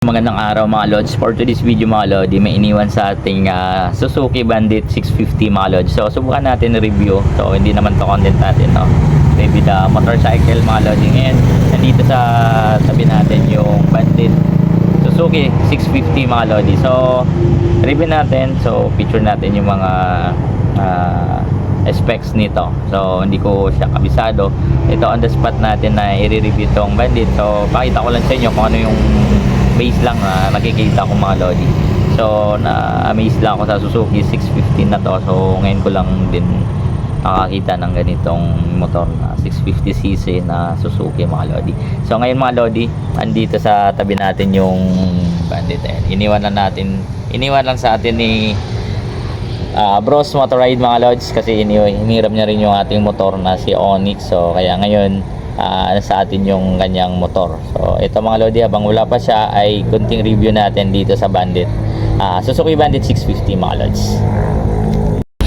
magandang araw mga lods. For today's video mga lodi, may iniwan sa ating Suzuki Bandit 650 mga lods. So subukan natin review. So hindi naman to content natin, no? Maybe the motorcycle mga lodi. Ngayon nandito sa tabi natin yung Bandit Suzuki 650 mga lodi. So review natin. So picture natin yung mga specs nito. So hindi ko siya kabisado. Ito on the spot natin na i-review tong Bandit. So pakita ko lang sa inyo kung ano yung base lang na nakikita ko mga lodi. So na-amaze lang ako sa Suzuki 650 na to. So ngayon ko lang din nakakita ng ganitong motor na 650cc na Suzuki mga lodi. So ngayon mga lodi, andito sa tabi natin yung Bandit. Iniwan lang sa atin ni Bros Motorride mga lods, kasi hiniram niya rin yung ating motor na si Onyx. So kaya ngayon sa atin yung kanyang motor. So ito mga lodi, habang wala pa siya ay kunting review natin dito sa Bandit, Suzuki Bandit 650 mga lods.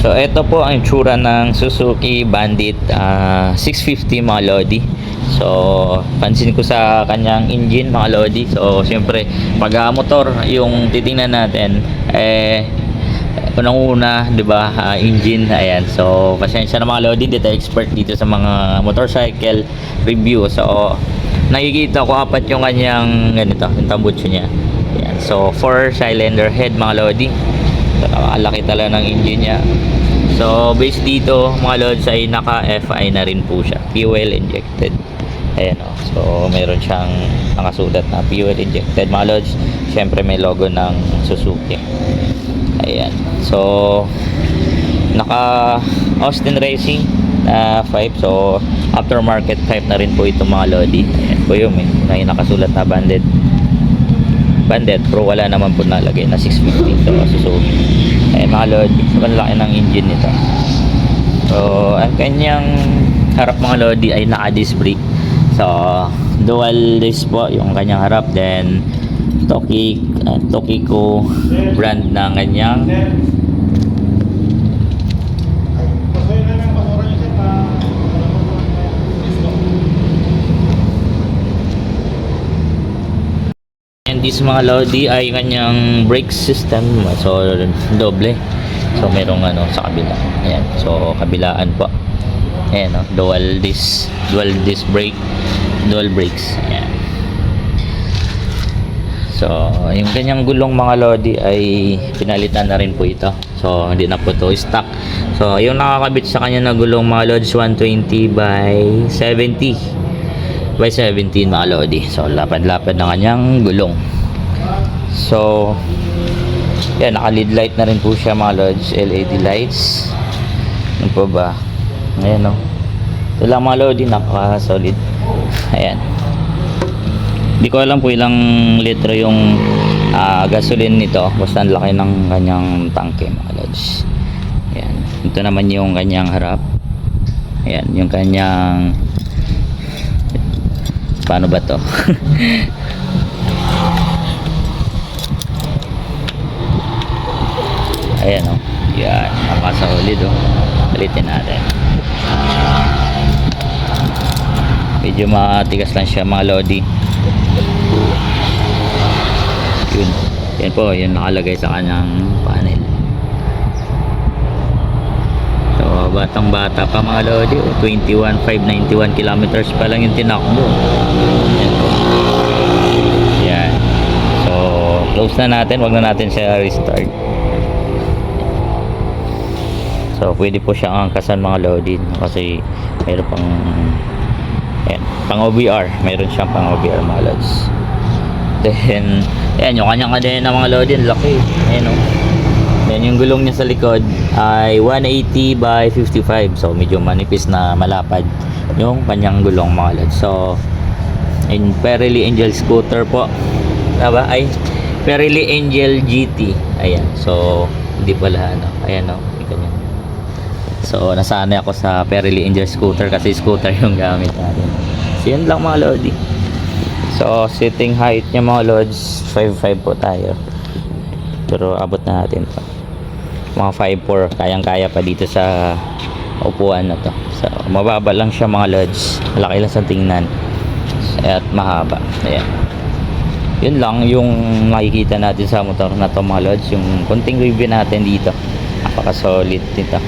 So ito po ang itsura ng Suzuki Bandit 650 mga lodi. So pansin ko sa kanyang engine mga lodi. So siyempre pag motor yung titingnan natin, unang-una, 'di ba, engine. Ayan. So pasensya na mga lodi, hindi tayo expert dito sa mga motorcycle review. So nakikita ko apat yung kanyang ganito, yung tambucho niya. Ayan. So 4 cylinder head mga lodi. So nakalaki talaga ng engine niya. So base dito mga lods ay naka FI na rin po siya, fuel injected. Ayan o. So meron siyang nakasulat na fuel injected mga lods. Siyempre may logo ng Suzuki. Ayan. So naka Austin Racing na 5. So aftermarket type na rin po ito mga lodi. Ayan po yung may nakasulat na Bandit Pro. Wala naman po nalagay na 650. So Suzuki. Ayan mga lodi, sobrang laki ng engine nito. So ang kanyang harap mga lodi ay naka disc brake. So dual disc po yung kanyang harap. Then Tokiko brand ng kanyang and this mga lodi ay kanyang brake system. So doble. So merong sa kabila. Ayan. So kabilaan po. Ayan, dual disc brake, dual brakes. Ayan. So yung kanyang gulong mga lodi ay pinalitan na rin po ito. So hindi na po ito stock. So yung nakakabit sa kanya na gulong mga lods 120 by 70 by 17 mga lodi. So lapad-lapad na kanyang gulong. So yan, naka LED light na rin po siya mga lods, LED lights. Ano po ba? Ayan o. Ito lang mga lodi, napaka solid. Ayan. Hindi ko alam po ilang litro yung gasoline nito. Basta ang laki ng kanyang tangke mga lods. Ayan. Ito naman yung kanyang harap. Ayan. Yung kanyang, paano ba to? Ayan o. Yan. Napaka-solid o. Balitin natin. Medyo matigas lang siya mga lodi. Yun. Yan po, yun nakalagay sa kanyang panel. So batang bata pa mga lodi, 21,591 kilometers pa lang yung tinakbo. Yan po. Yan. So close na natin, wag na natin siya restart. So pwede po siyang angkasan mga lodi, kasi mayroon pang pang OBR, mayroon siyang pang OBR mga lods. Then ayan, yung kanyang kadena mga lodi, laki. Ayan o. Then yung gulong niya sa likod ay 180 by 55. So medyo manipis na malapad yung kanyang gulong mga lods. So in Pirelli Angel scooter po, diba? Ay Pirelli Angel GT. Ayan. So hindi pala ayan o. So nasanay ako sa Pirelli Angel scooter kasi scooter yung gamit natin. So yan lang mga lodi. So sitting height niya mga lods 5'5" po tayo. Pero abot na natin to. Mga 5'4", kayang-kaya pa dito sa upuan na to. So mababa lang siya mga lods. Malaki lang sa tingnan. At mahaba. Ayan. yun lang yung makikita natin sa motor na to mga lods, yung konting review natin dito, napaka solid nito.